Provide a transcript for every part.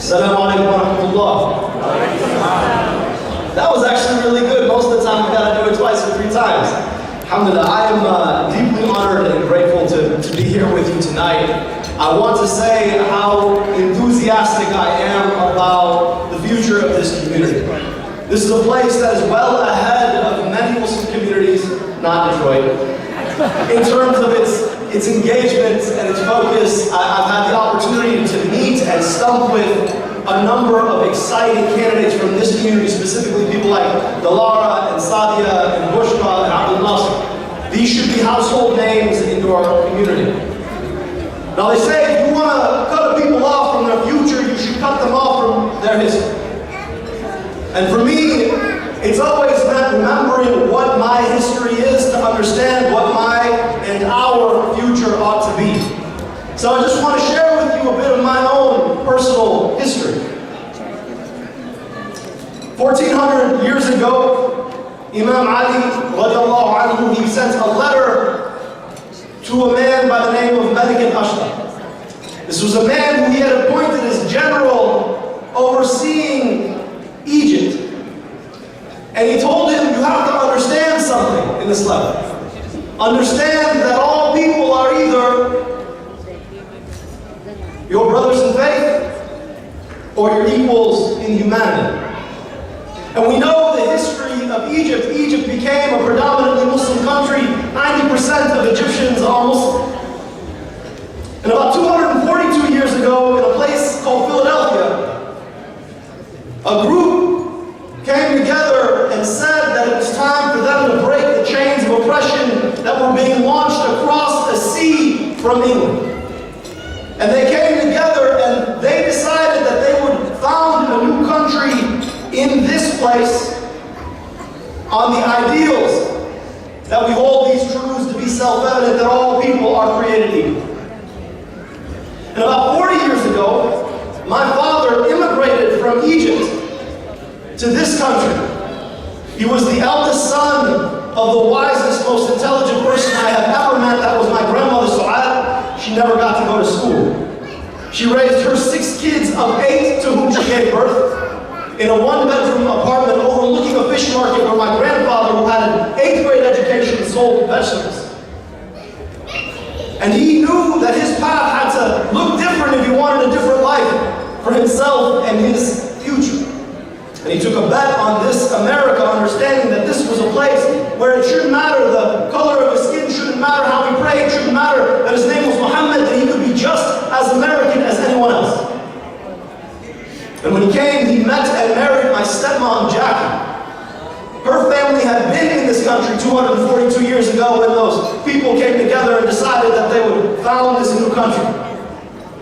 Assalamu alaikum wa rahmatullah. That was actually really good. Most of the time we got to do it twice or 3 times. Alhamdulillah, I am deeply honored and grateful to be here with you tonight. I want to say how enthusiastic I am about the future of this community. This is a place that is well ahead of many Muslim communities, not Detroit. In terms of its engagement and its focus, I've had the opportunity to meet and stump with a number of exciting candidates from this community, specifically people like Dalara and Sadia and Bushra and Abdul. These should be household names in your community. Now they say if you want to cut people off from their future, you should cut them off from their history. And for me, it's always meant remembering what my history is to understand what my and our future ought to be. So I just want to share with you a bit of my own personal history. 1400 years ago, Imam Ali radiallahu anhu, he sent a letter to a man by the name of Malik al-Ashdaq. This was a man who he had appointed as general overseeing Egypt. And he told him, you have to understand something in this letter. Understand that all people are either your brothers in faith or your equals in humanity. And we know the history of Egypt. Egypt became a predominantly Muslim country. 90% of Egyptians are Muslim. And about 242 years ago, in a place called Philadelphia, a group came together and said that it was time for them to break the chains of oppression that were being launched across the sea from England. And they came together and they decided that they would found a new country in this place on the ideals that we hold these truths to be self-evident, that all people are created equal. And about 40 years ago, my father immigrated from Egypt to this country. He was the eldest son of the wisest, most intelligent person I have ever met. That was my grandmother, Su'ad. She never got to go to school. She raised her 6 kids of 8 to whom she gave birth in a 1-bedroom apartment overlooking a fish market where my grandfather, who had an 8th grade education, sold vegetables. And he knew that his path had to look different if he wanted a different life for himself and his future. And he took a bet on this America, understanding that this was a place where it shouldn't matter the color of his skin, shouldn't matter how he prayed, shouldn't matter that his name was Muhammad, that he could be just as American as anyone else. And when he came, he met and married my stepmom, Jackie. Her family had been in this country 242 years ago when those people came together and decided that they would found this new country.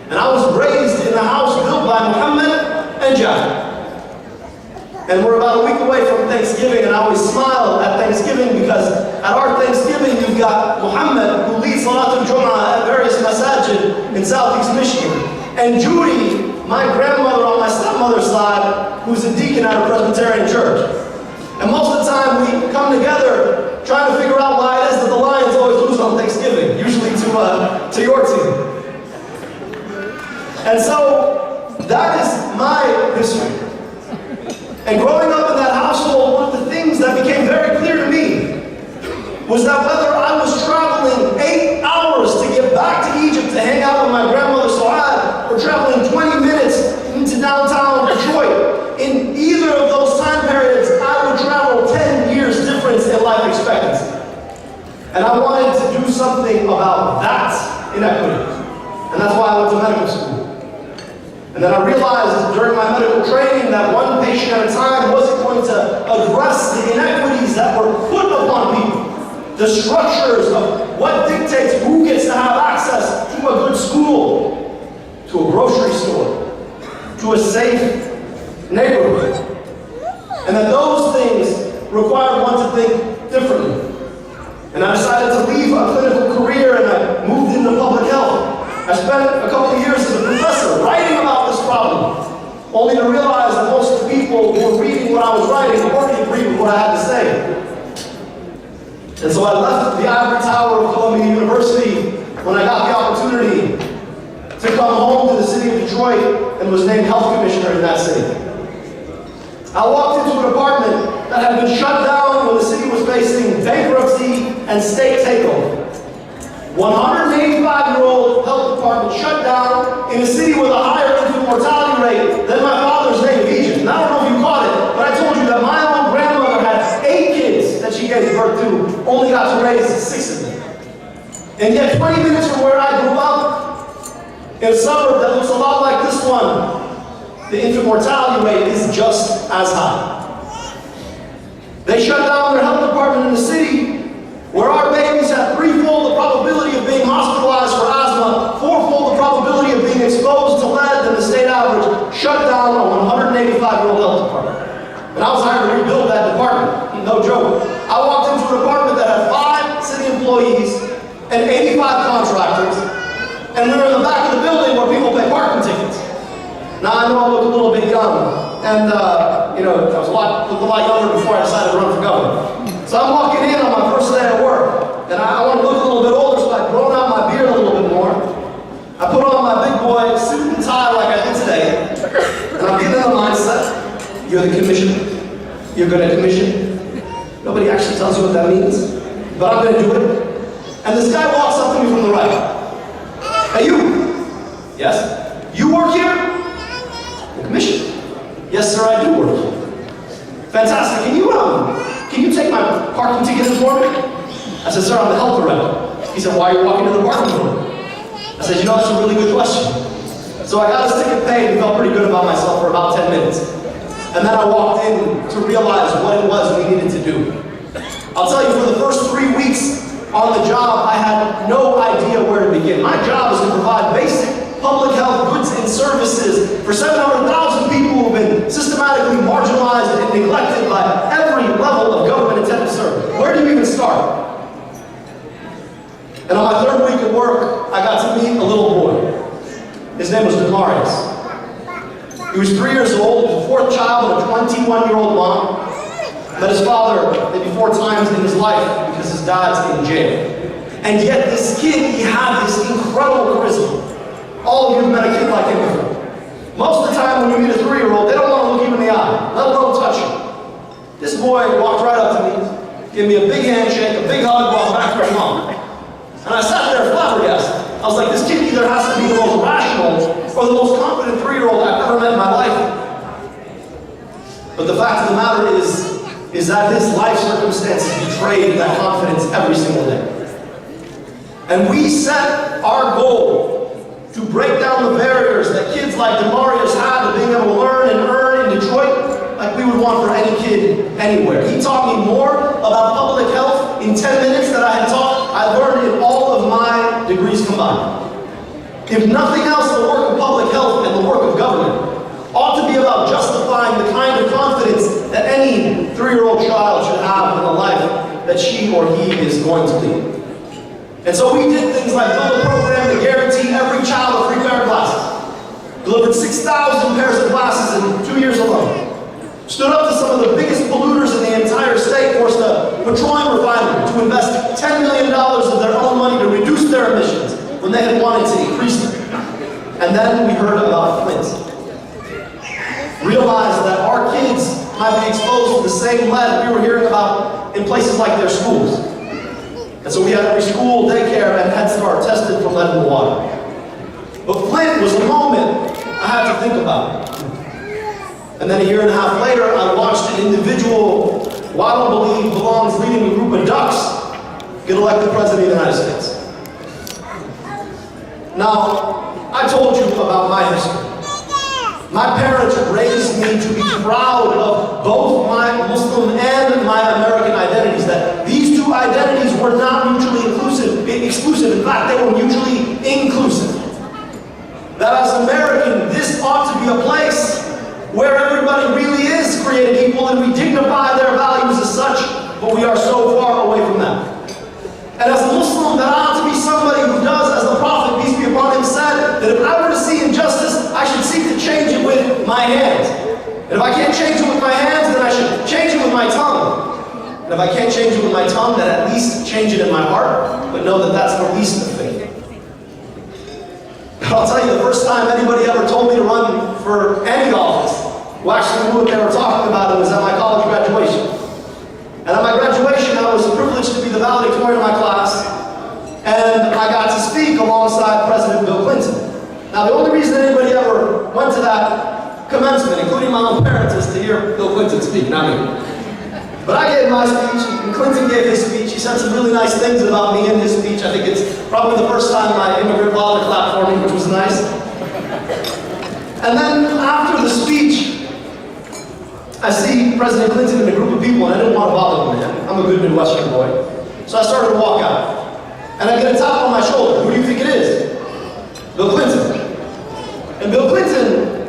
And I was raised in a house built by Muhammad and Jackie. And we're about a week away from Thanksgiving, and I always smile at Thanksgiving because at our Thanksgiving you've got Muhammad, who leads Salatul Jum'ah at various masajid in Southeast Michigan, and Judy, my grandmother on my stepmother's side, who's a deacon at a Presbyterian church. And most of the time we come together trying to figure out why it is that the Lions always lose on Thanksgiving, usually to your team. And so that is my history. And growing up in that household, one of the things that became very clear to me was that whether I was traveling 8 hours to get back to Egypt to hang out with my grandmother Su'ad, or traveling 20 minutes into downtown Detroit, in either of those time periods, I would travel 10 years difference in life expectancy. And I wanted to do something about that inequity. And that's why I went to medical school. And then I realized during my medical training that one patient at a time wasn't going to address the inequities that were put upon people. The structures of what dictates who gets to have access to a good school, to a grocery store, to a safe neighborhood. And that those things require one to think differently. And I decided to leave a clinical career and I moved into public health. I spent a couple of years as a professor writing about this problem, only to realize that most of the people who were reading what I was writing already agreed with what I had to say. And so I left the ivory tower of Columbia University when I got the opportunity to come home to the city of Detroit and was named health commissioner in that city. I walked into an apartment that had been shut down when the city was facing bankruptcy and state takeover. 185-year-old health department shut down in a city with a higher infant mortality rate than my father's native Egypt. And I don't know if you caught it, but I told you that my own grandmother had 8 kids that she gave birth to, only got to raise 6 of them. And yet 20 minutes from where I grew up, in a suburb that looks a lot like this one, the infant mortality rate is just as high. They shut down their health department in the city where our babies have 3-fold the probability of being hospitalized for asthma, 4-fold the probability of being exposed to lead than the state average, shut down a 185-year-old health department. And I was hired to rebuild that department, no joke. I walked into a department that had 5 city employees and 85 contractors, and we were in the back of the building where people pay parking tickets. Now I know I look a little bit young, and I was a lot younger before I decided to run for governor. So I'm walking in on my first day at work, and I want to look a little bit older, so I've grown out my beard a little bit more. I put on my big boy suit and tie like I did today, and I'm getting in the mindset, you're the commissioner, you're going to commission. Nobody actually tells you what that means, but I'm going to do it. And this guy walks up to me from the right. Hey, you. Yes? You work here? The commission. Yes, sir, I do work here. Fantastic. Can you take my parking ticket for me? I said, sir, I'm the health director. He said, why are you walking to the parking lot? I said, that's a really good question. So I got his ticket paid and felt pretty good about myself for about 10 minutes. And then I walked in to realize what it was we needed to do. I'll tell you, for the first 3 weeks on the job, I had no idea where to begin. My job is to provide basic public health goods and services for 700,000 people who have been systematically marginalized and neglected by every level of government intended to serve. Where do you even start? And on my 3rd week at work, I got to meet a little boy. His name was Demarius. He was 3 years old, the 4th child of a 21-year-old mom. Met his father maybe 4 times in his life because his dad's in jail. And yet this kid, he had this incredible charisma. All of you have met a kid like him before. Most of the time when you meet a 3-year-old, they don't want to look you in the eye, let alone touch you. This boy walked right up to me, gave me a big handshake, a big hug, walked back to his mom. And I sat there flabbergasted. I was like, this kid either has to be the most rational or the most confident 3-year-old I've ever met in my life. But the fact of the matter is that his life circumstances betrayed that confidence every single day. And we set our goal to break down the barriers that kids like Demarius had to being able to learn and earn in Detroit like we would want for any kid anywhere. He taught me more about public health in 10 minutes than I had taught, I learned in all of my degrees combined. If nothing else, the work of public health and the work of government ought to be about justifying the kind of confidence that any 3-year-old child should have in the life that she or he is going to lead. And so we did things like build a program to guarantee every child a free pair of glasses. Delivered 6,000 pairs of glasses in 2 years alone. Stood up to some of the biggest polluters in the entire state, forced a petroleum refinery to invest $10 million of their own money to reduce their emissions when they had wanted to increase them. And then we heard about Flint. Realized that our kids might be exposed to the same lead we were hearing about in places like their schools. And so we had every school, daycare, and Head Start tested for lead in the water. But Flint was a moment I had to think about. And then a year and a half later, I watched an individual who I don't believe belongs leading a group of ducks get elected president of the United States. Now, I told you about my history. My parents raised me to be proud of both my Muslim and my American identities, that these two identities were not mutually exclusive. In fact, they were mutually inclusive. That as an American, this ought to be a place where everybody really is created equal and we dignify their values as such, but we are so far away from that. And as a Muslim, that I ought to be somebody who does, as the Prophet, peace be upon him, said, that if I were to see injustice, I should seek to change it with my hands. And if I can't change it with my hands, then I should change it with my tongue. And if I can't change it with my tongue, then at least change it in my heart, but know that that's the least of faith. I'll tell you, the first time anybody ever told me to run for any office, who actually knew what they were talking about, it was at my college graduation. And at my graduation, I was privileged to be the valedictorian of my class, and I got to speak alongside President Bill Clinton. Now, the only reason anybody ever went to that commencement, including my own parents, is to hear Bill Clinton speak, not me. But I gave my speech, and Clinton gave his speech. He said some really nice things about me in his speech. I think it's probably the first time my immigrant father clapped for me, which was nice. And then after the speech, I see President Clinton and a group of people, and I didn't want to bother them, man. I'm a good Midwestern boy. So I started to walk out. And I get a tap on my shoulder. Who do you think it is? Bill Clinton. And Bill Clinton,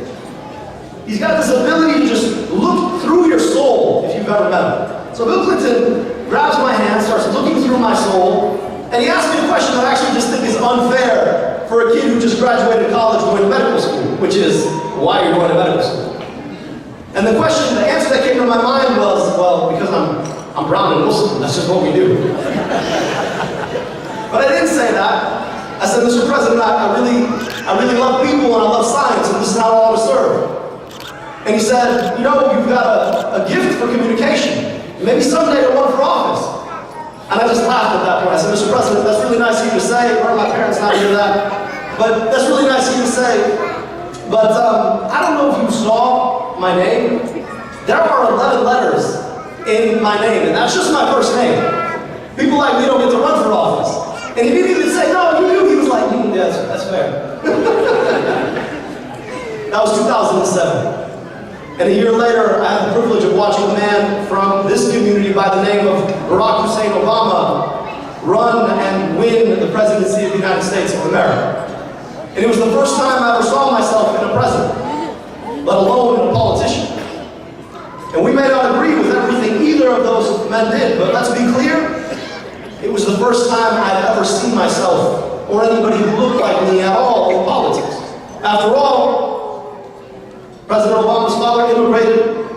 he's got this ability to just look through your soul, if you've ever met him. So Bill Clinton grabs my hand, starts looking through my soul, and he asks me a question that I actually just think is unfair for a kid who just graduated college going to medical school, which is, why you're going to medical school? And the answer that came to my mind was, well, because I'm brown and Muslim, that's just what we do. But I didn't say that. I said, Mr. President, I really love people and I love science, and this is how I want to serve. And he said, you know, you've got a gift for communication. Maybe someday you'll run for office. And I just laughed at that point. I said, Mr. President, that's really nice of you to say. Where are my parents not hear that? But that's really nice of you to say. But I don't know if you saw my name. There are 11 letters in my name, and that's just my first name. People like me don't get to run for office. And he didn't even say, no, you do. He was like, yeah, that's fair. That was 2007. And a year later, I had the privilege of watching a man from this community by the name of Barack Hussein Obama run and win the presidency of the United States of America. And it was the first time I ever saw myself in a president, let alone in a politician. And we may not agree with everything either of those men did, but let's be clear, it was the first time I'd ever seen myself or anybody who looked like me at all in politics. After all, President Obama's father immigrated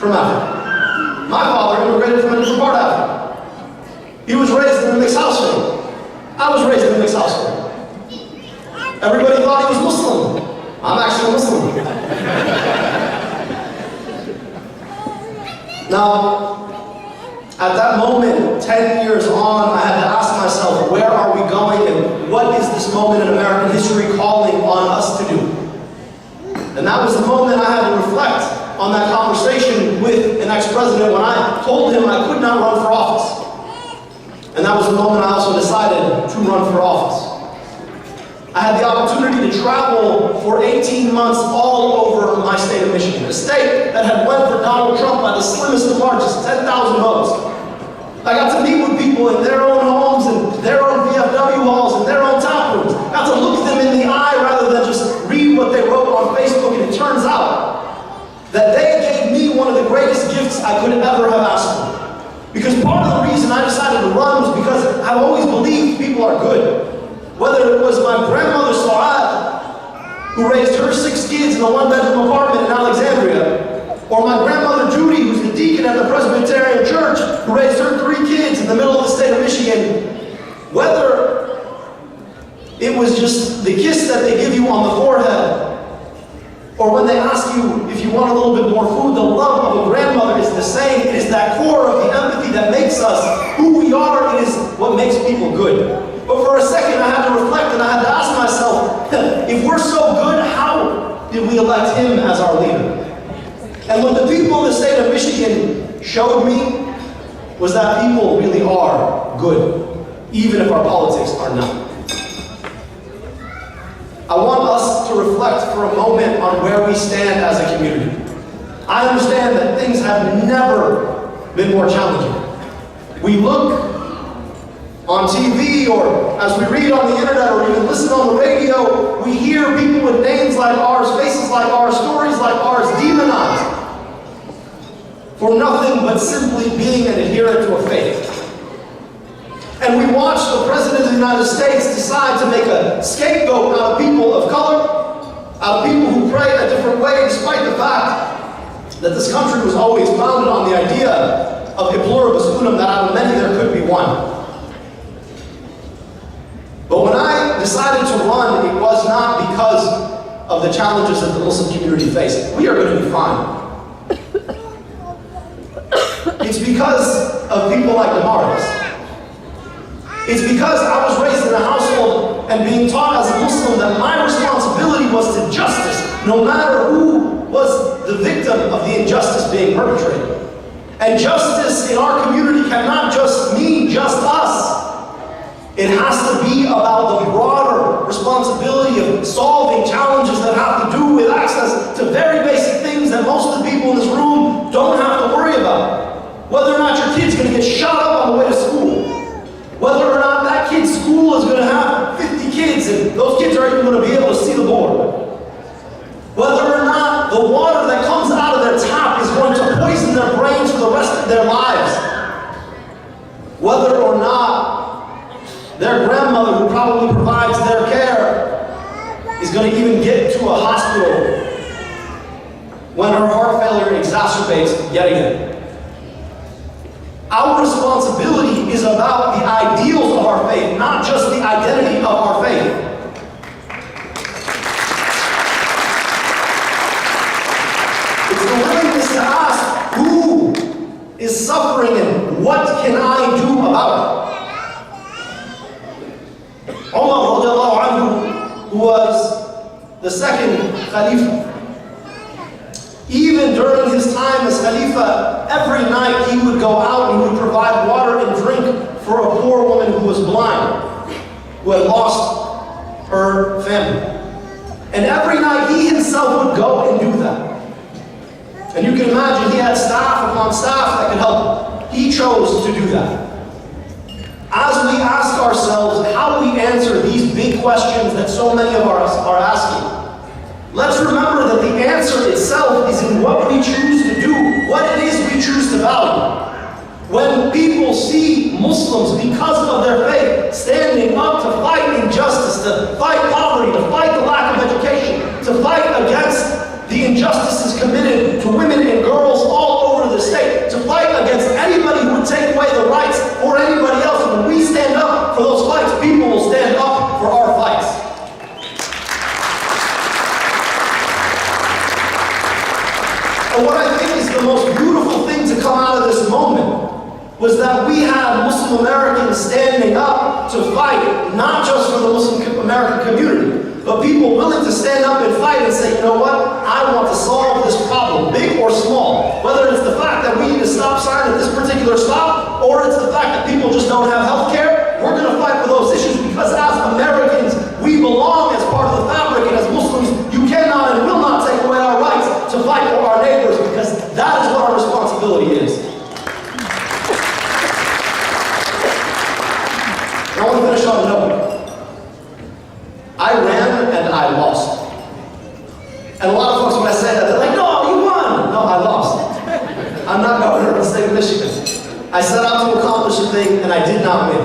from Africa. My father immigrated from a different part of Africa. He was raised in a mixed household. I was raised in a mixed household. Everybody thought he was Muslim. I'm actually Muslim. Now, at that moment, 10 years on, I had to ask myself, where are we going and what is this moment in American history calling on us to do? And that was the moment I had to reflect on that conversation with an ex-president when I told him I could not run for office. And that was the moment I also decided to run for office. I had the opportunity to travel for 18 months all over my state of Michigan, a state that had went for Donald Trump by the slimmest of margins, 10,000 votes. I got to meet with people in their own homes and their own VFW halls and their own tap rooms. Got to look them in the eye rather than just read what they wrote on Facebook, and it turns out that they gave me one of the greatest gifts I could ever have asked for. Because part of the reason I decided to run was because I've always believed people are good. Whether it was my grandmother Saad, who raised her 6 kids in a 1-bedroom apartment in Alexandria, or my grandmother Judy, who's the deacon at the Presbyterian Church, who raised her 3 kids in the middle of the state of Michigan, whether it was just the kiss that they give you on the forehead, or when they ask you if you want a little bit more food, the love of a grandmother is the same. It is that core of the empathy that makes us who we are. It is what makes people good. But for a second, I had to reflect and I had to ask myself, if we're so good, how did we elect him as our leader? And what the people of the state of Michigan showed me was that people really are good, even if our politics are not. I want us to reflect for a moment on where we stand as a community. I understand that things have never been more challenging. We look on TV, or as we read on the internet, or even listen on the radio, we hear people with names like ours, faces like ours, stories like ours demonized for nothing but simply being an adherent to a faith. And we watch the President of the United States decide to make a scapegoat out of people of color, out of people who pray a different way, despite the fact that this country was always founded on the idea of a pluribus unum, that out of many there could be one. But when I decided to run, it was not because of the challenges that the Muslim community faces, we are going to be fine. It's because of people like Damaris. It's because I was raised in a household and being taught as a Muslim that my responsibility was to justice, no matter who was the victim of the injustice being perpetrated. And justice in our community cannot just mean just us. It has to be about the broader responsibility of solving challenges that have to do with access to very basic things that most of the people in this room don't have to worry about. Whether or not your kid's going to get shot up on the way to school. Whether or not that kid's school is going to have 50 kids and those kids aren't even going to be able to see the board. Whether or not the water that comes out of their tap is going to poison their brains for the rest of their lives. Whether or not their grandmother, who probably provides their care, is going to even get to a hospital when her heart failure exacerbates yet again. Our responsibility is about the ideals of our faith, not just the identity of our faith. It's the willingness to ask, who is suffering and what can I do about it? Umar radiallahu anhu, who was the second Khalifa, even during his time as Khalifa, every night he would go out and he would provide water and drink for a poor woman who was blind, who had lost her family. And every night he himself would go and do that. And you can imagine he had staff upon staff that could help him. He chose to do that. As we ask ourselves how we answer these big questions that so many of us are asking, let's remember that the answer itself is in what we choose to do, what it is we choose to value. When people see Muslims, because of their faith, standing up to fight injustice, to fight poverty, to fight the lack of education, to fight against the injustices committed to women and girls all over the state, to fight against anybody who would take away the rights for anybody else, when we stand up for those fights, people will stand up for our fights. And what I think is the most beautiful thing to come out of this moment was that we had Muslim Americans standing up to fight, not just for the Muslim American community, but people willing to stand up and fight and say, you know what, I want to solve this problem, big or small. Whether it's the fact that we need a stop sign at this particular stop, or it's the fact that people just don't have health care, we're going to fight for those issues because as Americans, we belong as part of the fabric, and as Muslims, you cannot and will not take away our rights to fight for our neighbors, because that is what our responsibility is. I want to finish on a note. I ran and I lost. And a lot of folks, when I say that, they're like, no, you won. No, I lost. I'm not governor of the state of Michigan. I set out to accomplish a thing and I did not win.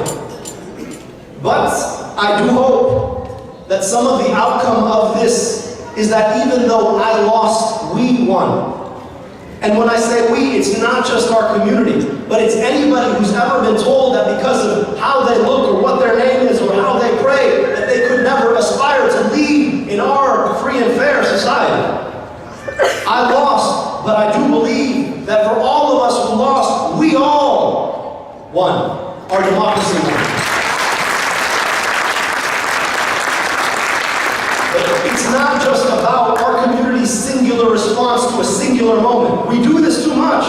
But I do hope that some of the outcome of this is that even though I lost, we won. And when I say we, it's not just our community, but it's anybody who's ever been told that because of how they look or what their name is or how they pray, that they could never aspire to lead in our free and fair society. I lost, but I do believe that for all of us who lost, we all won. Our democracy won. It's not just about our community's singular response to a singular moment. We do this too much.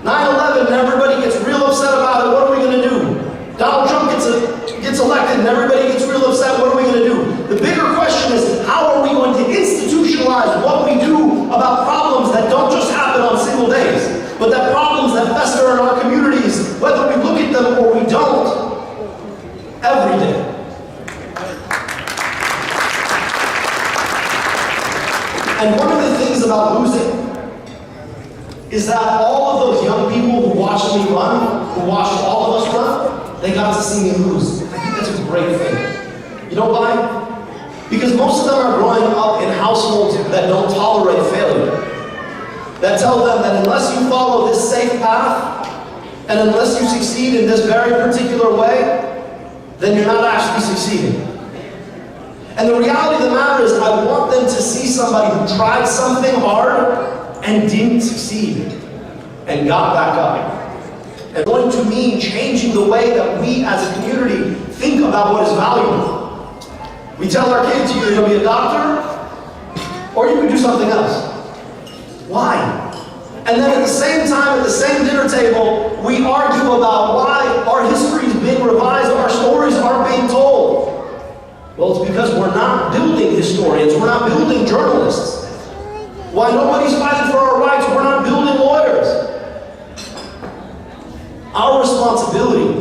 9/11 and everybody gets real upset about it. What are we going to do? Donald Trump gets elected and everybody gets real upset. What are we going to do? The bigger question is, how are we going to institutionalize what we do about problems that don't just happen on single days, but that problems that fester in our communities, whether we look at them or we don't, every day. And one of the things about losing is that all of those young people who watched me run, who watched all of us run, they got to see me lose. I think that's a great thing. You know why? Because most of them are growing up in households that don't tolerate failure. That tell them that unless you follow this safe path, and unless you succeed in this very particular way, then you're not actually succeeding. And the reality of the matter is, I want them to see somebody who tried something hard and didn't succeed and got back up. And going to mean changing the way that we as a community think about what is valuable. We tell our kids, you're going to be a doctor, or you can do something else. Why? And then at the same time, at the same dinner table, we argue about why our history is being revised, our stories aren't being told. Well, it's because we're not building historians, we're not building journalists. Why nobody's fighting for our rights, we're not building lawyers. Our responsibility,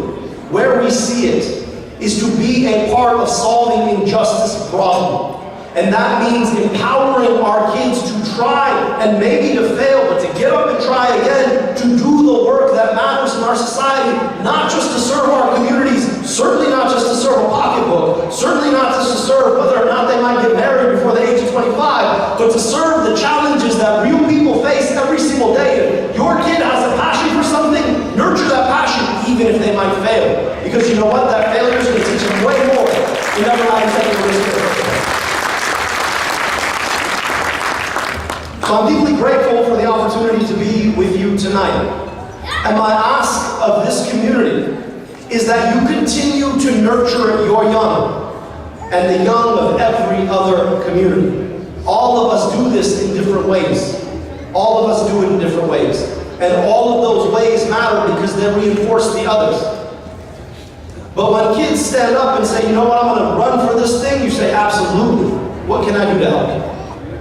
where we see it, is to be a part of solving injustice broadly. And that means empowering our kids to try and maybe to fail, but to get up and try again, to do the work that matters in our society, not just to serve our communities, certainly not just to serve a pocketbook, certainly not just to serve whether or not they might get married before the age of 25, but to serve the challenges that real people face every single day. If your kid has a passion for something, nurture that passion even if they might fail. Because you know what? That failure is going to teach them way more than ever having taken a risk. So I'm deeply grateful for the opportunity to be with you tonight. And my ask of this community is that you continue to nurture your young and the young of every other community. All of us do this in different ways. All of us do it in different ways. And all of those ways matter because they reinforce the others. But when kids stand up and say, you know what, I'm going to run for this thing, you say, absolutely. What can I do to help you?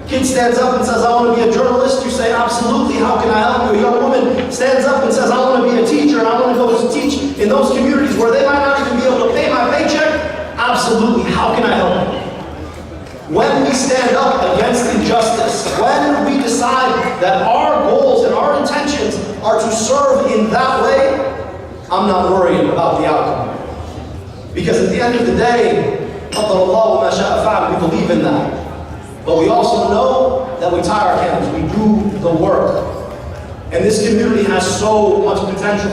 Kid stands up and says, I want to be a journalist. You say, absolutely, how can I help you? A young woman stands up and says, I want to be a teacher and I want to go teach in those communities where they might not even be able to pay my paycheck. Absolutely, how can I help you? When we stand up against injustice, when we decide that our goals and our intentions are to serve in that way, I'm not worried about the outcome. Because at the end of the day, we believe in that. But we also know that we tie our hands, we do the work. And this community has so much potential.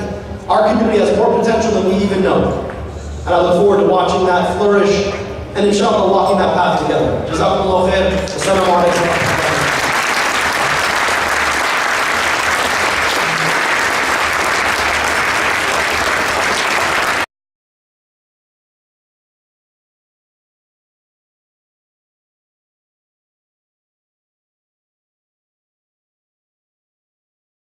Our community has more potential than we even know. And I look forward to watching that flourish and inshallah walking that path together. Jazakumullah khair. Assalamu alaikum.